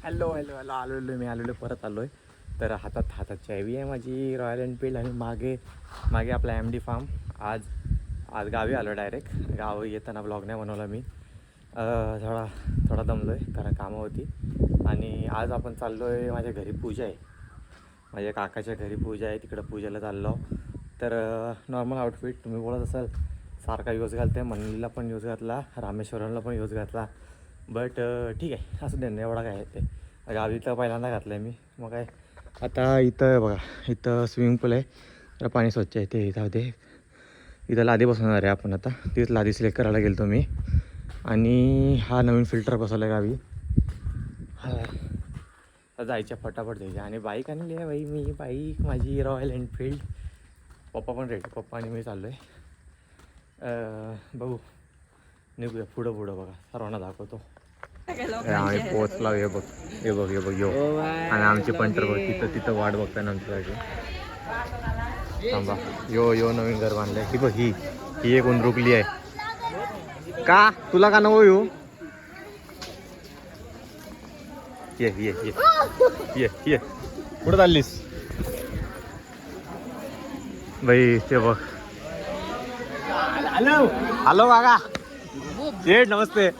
Hello आलेलो परत आलो आहे. तर हातात चावी आहे माझी रॉयल एनफील्ड आणि मागे आपला MD फार्म. आज गावी आलो डायरेक्ट. गावी येताना ब्लॉग नाही बनवला मी. थोडा दमलो आहे कारण कामं होती. आणि आज आपण चाललो आहे, माझ्या घरी पूजा आहे, माझ्या काकाच्या घरी पूजा आहे, तिकडं पूजेला चाललो. तर नॉर्मल आउटफिट तुम्ही बोलत असाल सारखा यूज घालते, मंडलीला पण यूज घातला, रामेश्वरमला पण यूज घातला. बट ठीक आहे, असं नाही एवढा काय आहे ते. गावी तर पहिल्यांदा घातलं आहे मी. मग काय आता इथं बघा, इथं स्विमिंग पूल आहे, तर पाणी स्वच्छ आहे ते. इथं लादी बसवणार आहे आपण. आता तीच लादी सिलेक्ट करायला गेलो मी. आणि हा नवीन फिल्टर बसवला आहे गावी. जायच्या फटाफट द्यायच्या. आणि बाईक आणली आहे बाई मी, बाईक माझी रॉयल एनफील्ड. पप्पा पण रेडी, पप्पा आणि मी चाललो आहे. बघू निघूया पुढं बघा, सर्वांना दाखवतो. आम्ही पोचला. हे बघ यो. आणि आमची पंटर बघ तिथं वाट बघताय ना आमच्यासाठी. थांबा, यो नवीन घर बांधलंय. ही बघ, ही एक रुकली आहे का, तुला का नको येऊ? ये कुठं चाललीस बाई? ते बघ. हॅलो काका, शेठ नमस्ते.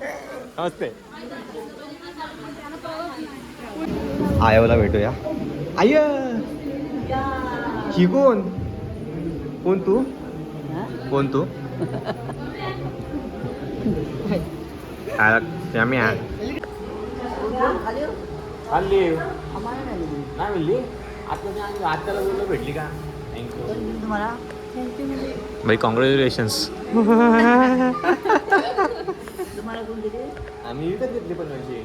आयोला भेटूया. आय ही कोण तू? आम्ही हल्ली नाही मिळली. आत्याला बोललो भेटली का? थँक्यू तुम्हाला. भाई कॉंग्रॅच्युलेशन्स. आम्ही विकत घेतली पण माझी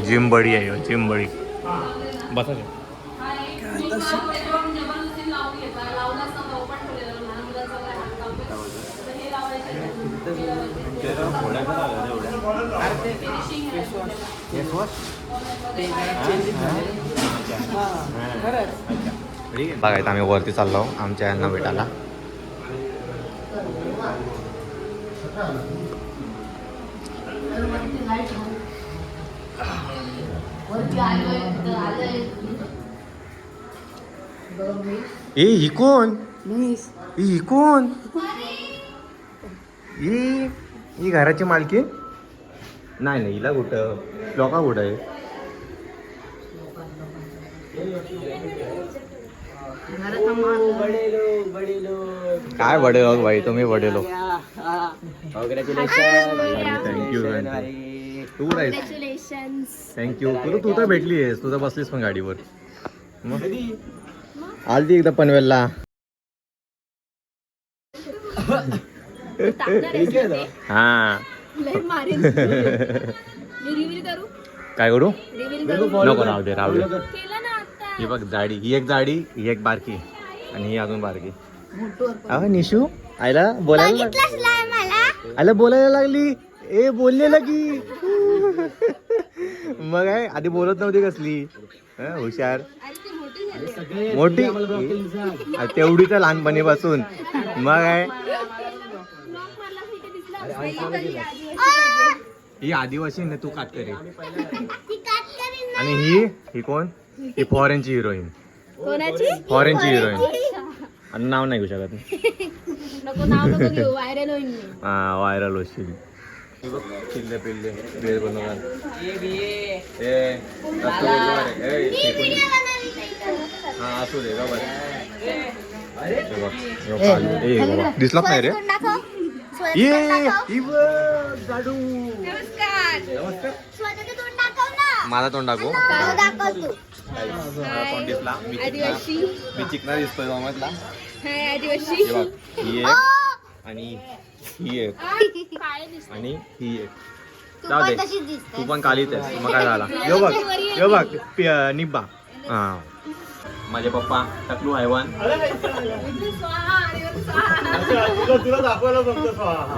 जिम बडी आहे, जिम बडी. बसा बघायचं. आम्ही वरती चाललो आमच्या यांना भेटायला. ही कोण? ही घराची मालकी नाही. हिला कुठं लोका कुठं आहे? काय बडे लोक भाई, तुम्ही बडे लोक. थँक्यू. तू थँक्यू. तू तर भेटली आहेस, तू तर बसलीस पण गाडीवर. मग आलती एकदा पनवेलला. हा काय करू नको, राहू दे. ही बघ जाडी, ही एक जाडी, ही एक बारकी आणि ही अजून बारकी. निशू आयला बोलायला लागली. बोलले लगी. मग आहे आधी बोलत नव्हती कसली हुशार मोठी तेवढी तर लहानपणीपासून. मग आहे ही आदिवासी ना, तू काटकरी. आणि ही कोण? ही फॉरेनची हिरोईन. आणि नाव नाही घेऊ शकत. व्हायरल होशील. पिल्ले बेल बनवणार. असू दे का बरं. दिसलाच नाही रे. माझा तोंड दाखव. तोंड दिसला. मी चिकना दिसतोय मधला. ही एक आणि ही एक आणि ही एक. जाऊ दे, तू पण कालीच आहेस. मग काय झाला? यो बघ निब्बा. हा माझे पप्पा टकलू हैवान.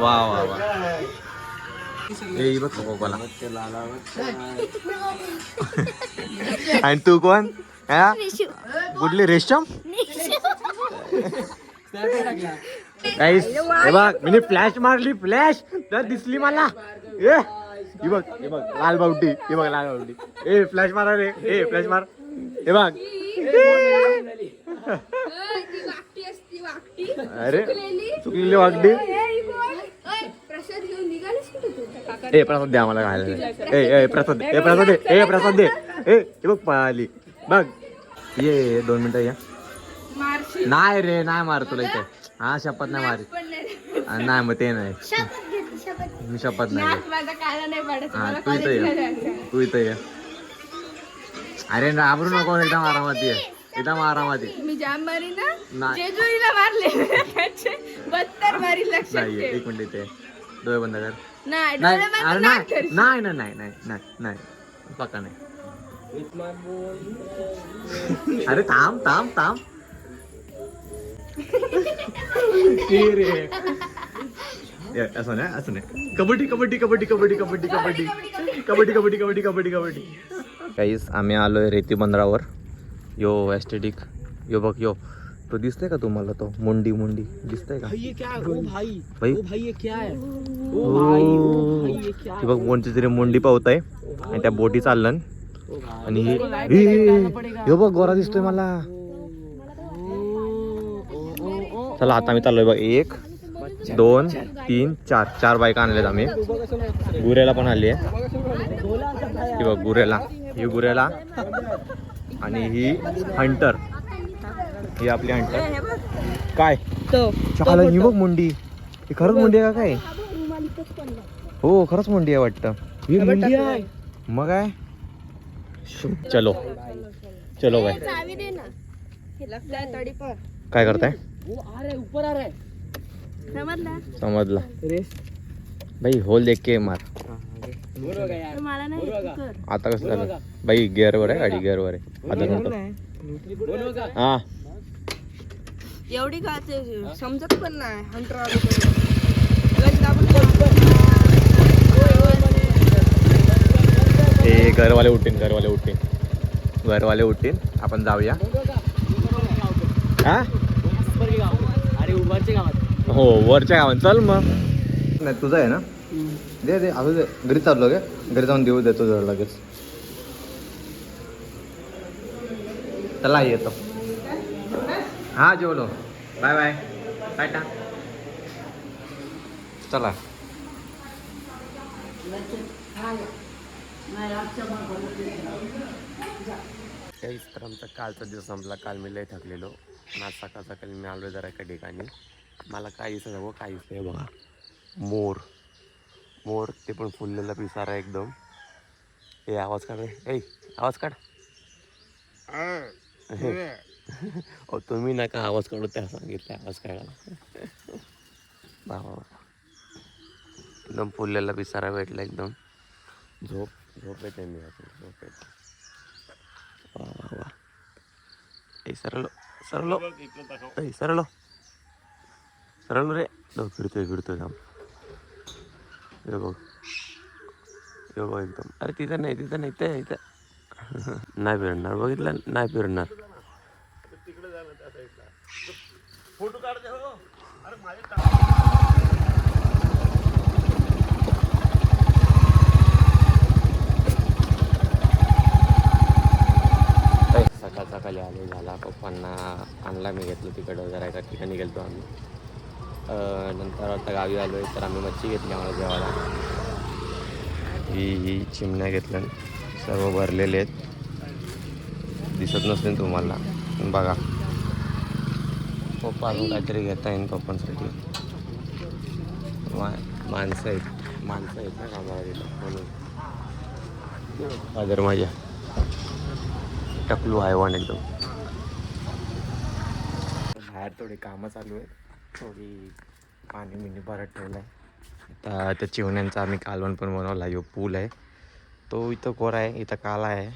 वा ए बघ पप्पाला. आणि तू कोण? कुठली रेशम? गाईस हे बघ मी फ्लॅश मारली फ्लॅश तर दिसली मला ए हे बघ लाल बावटी हे बघ लाल बावटी ए फ्लॅश मारा रे ए फ्लॅश मार हे बघ अरे चुकलेली वागडी ए प्रसाद दे आम्हाला खायला ए प्रसाद दे प्रसाद दे ए बघ पळाली बघ ये 2 मिनिटं या नाही रे नाही मार तुला इथे हा शपथ नाही मारी नाही मग ते नाही मी शपथ नाही हा तू इथं ये अरे घाबरू नको एकदम आरामात ये एकदम आरामात ये मी जाम मारी ना जेजुरीला मारले 72 लक्षात नाही 1 मिनिट इथे डोळे बंद कर नाही नाही पक्का नाही अरे थांब असं नाही कबड्डी काहीच आम्ही आलोय रेती बंदरावर यो एस्थेटिक यो बघ यो तो दिसतोय का तुम्हाला तो मुंडी दिसतोय का बघ कोणती तरी मुंडी पावताय आणि त्या बोटी चाललन आणि यो बघ गोरा दिसतोय मला चला आता आम्ही चाललोय बघ 1 2 3 4 बाईक आणल्यात आम्ही गुऱ्याला पण आली आहे ही बघ गुऱ्याला आणि ही हंटर ही आपली हंटर काय चाल ही बघ मुंडी ही खरंच मुंडी आहे का काय हो खरंच मुंडी आहे वाटतं ही मुंडी आहे मग काय चलो बाय काय करताय समजला भाई होल देख के मार आता कसं झालं बाई गिअरवर आहे गाडी गिअरवर आहे आता हा एवढी का समजत पण नाही हे घरवाले उठतील आपण जाऊया हा हो वरच्या गावात चल मग नाही तुझं आहे ना दे असं दे घरी चाललो का घरी जाऊन देतो जर लगेच चला येतो हा जेवलो बाय टाटा चला काहीच तर आमचा कालचा दिवस संपला काल मी लय थकलेलो आज सकाळ मी आलो जरा एका ठिकाणी मला काहीच हवं काहीच नाही बघा मोर ते पण फुललेला पिसारा एकदम ए आवाज काढ रे आवाज काढ ओ तुम्ही नका आवाज काढू त्या सांगितलं आवाज काढायला बाबा एकदम फुललेला पिसारा भेटला एकदम झोप येते मी झोप येते वा ए सरलो रे फिरतोय थांब यो बघ एकदम अरे तिथं नाही ते इथं नाही फिरणार बघितलं नाही फिरणार फोटो काढते हो सकाळी आलो झाला पप्पांना आणला मी घेतलं तिकडं जरा एका ठिकाणी गेलतो आम्ही नंतर आता गावी आलो आहे तर आम्ही मच्छी घेतली आम्हाला जेवायला ही चिमण्या घेतल्या सर्व भरलेले आहेत दिसत नसतील तुम्हाला बघा पप्पा अजून काहीतरी घेता येईल पप्पांसाठी माणसं आहेत ना कामाला गेलं म्हणून फादर माझ्या टकलू हैवान एकदम बाहेर थोडी कामं चालू आहे थोडी पाणी भरत ठेवलं आहे आता त्या चिवण्यांचा आम्ही कालवण पण बनवला यो पूल आहे तो इथं गोरा आहे इथं काला आहे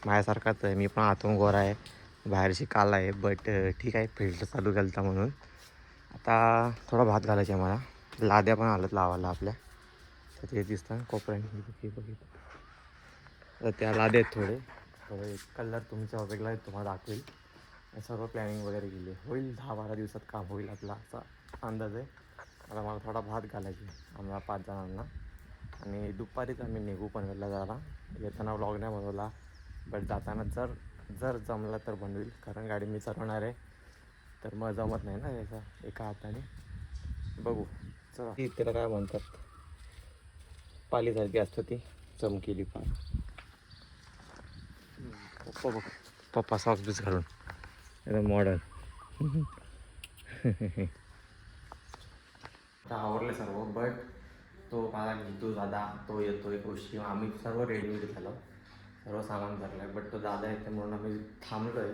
माझ्यासारखाच आहे मी पण आतून गोरा आहे बाहेरशी काला आहे बट ठीक आहे फिल्टर चालू केलं म्हणून आता थोडा भात घालायचा आहे मला लाद्या पण आलं लावायला आपल्या तर ते दिसतं कोपऱ्याने बघितलं तर त्या लाद्या आहेत थोडे कलर तुमच्या वेगळा तुम्हाला दाखवेल सर्व प्लॅनिंग वगैरे केली होईल 10-12 दिवसात काम होईल आपला असा अंदाजे. आता मला थोडा भात घालायची आम्हाला 5 जणांना. आणि दुपारीच आम्ही निघू पनवेलला जायला. येताना व्लॉग नाही बनवला, बट जाताना जर जमलं तर बनवेल, कारण गाडी मी चालवणार आहे. तर मग जमत नाही ना याचा एका हाताने. बघू चला. ती त्याला काय म्हणतात, पालीसारखी असतं ती, चमकेली पाल. पप्पा बघ, पप्पा सॉक्स बीस घालून एकदम मॉडर्न. आवरले सर्व, बट तो मला तो दादा तो येतो एक गोष्टी. आम्ही सर्व रेडीमेड झालो, सर्व सामान भरलं आहे. बट तो दादा येते म्हणून आम्ही थांबलो आहे.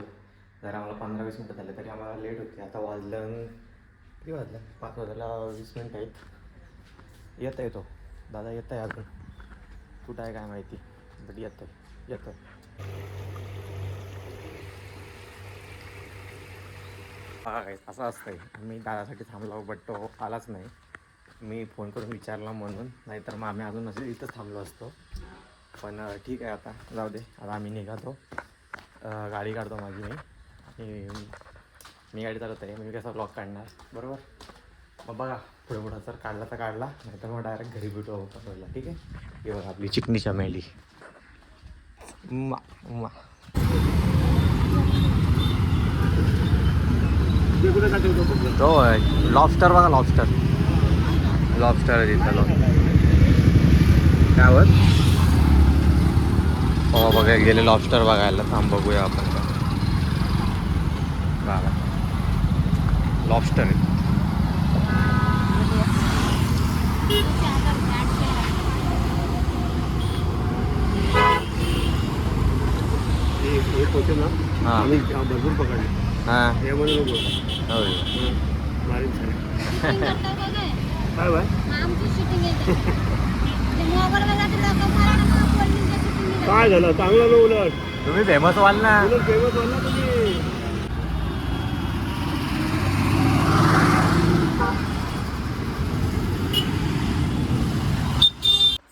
जर आम्हाला 15-20 मिनटं झाले तरी आम्हाला लेट होते. आता वाजलं किती वाजलं, 5 वाजायला 20 मिनटं आहेत. येत आहे तो दादा, येत आहे अजून. कुठं आहे काय माहिती, बट येतो येतो. हा काय असं असतंय. मी दादासाठी थांबलो, बट तो आलाच नाही. मी फोन करून विचारला म्हणून, नाहीतर मग आम्ही अजून असं इथंच थांबलो असतो. पण ठीक आहे, आता जाऊ दे. आता आम्ही निघातो, गाडी काढतो माझी मी. आणि मी गाडी चालवत आहे, मी कसा ब्लॉग काढणार बरोबर. मग बघा पुढे पुढं जर काढला तर काढला, नाही तर मग डायरेक्ट घरी भेटू पनवेलला. ठीक आहे. हे बघा आपली चिकनी चमेली. तो लॉबस्टर बघा, लॉबस्टर आहे तिथं. काय होत हो बघा, गेले लॉबस्टर बघायला. थांब बघूया आपण. बघा लॉबस्टर आहे. हां भरपूर पकडले. हां हे म्हणून नको. होय. काय बाय काय झालं, चांगलं ना उलट. तुम्ही फेमस व्हाल ना. उलट फेमस व्हाल ना तुम्ही.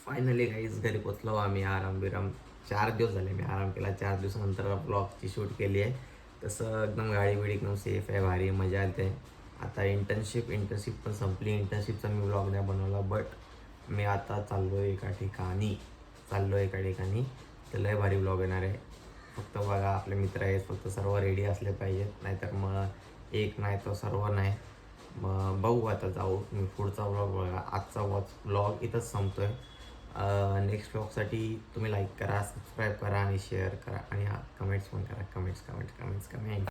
फायनली गाईज घरी पोचलो आम्ही. आराम 4 दिवस झाले मी आराम केला. 4 दिवसानंतर ब्लॉगची शूट केली आहे. तसं एकदम गाडी बिडी एकदम सेफ आहे, भारी मजा येते. आता इंटर्नशिप पण संपली. इंटर्नशिपचा मी ब्लॉग नाही बनवला, बट मी आता चाललो आहे एका ठिकाणी. तर लय भारी ब्लॉग येणार आहे. फक्त बघा आपले मित्र आहेत, फक्त सर्व रेडी असले पाहिजेत, नाहीतर मग एक नाही तर सर्व नाही. मग बघू आता जाऊ. मी पुढचा ब्लॉग बघा. आजचा ब्लॉग इथंच संपतो आहे. नेक्स्ट ब्लॉगसाठी तुम्ही लाईक करा, सबस्क्राईब करा आणि शेअर करा आणि कमेंट्स पण करा. कमेंट्स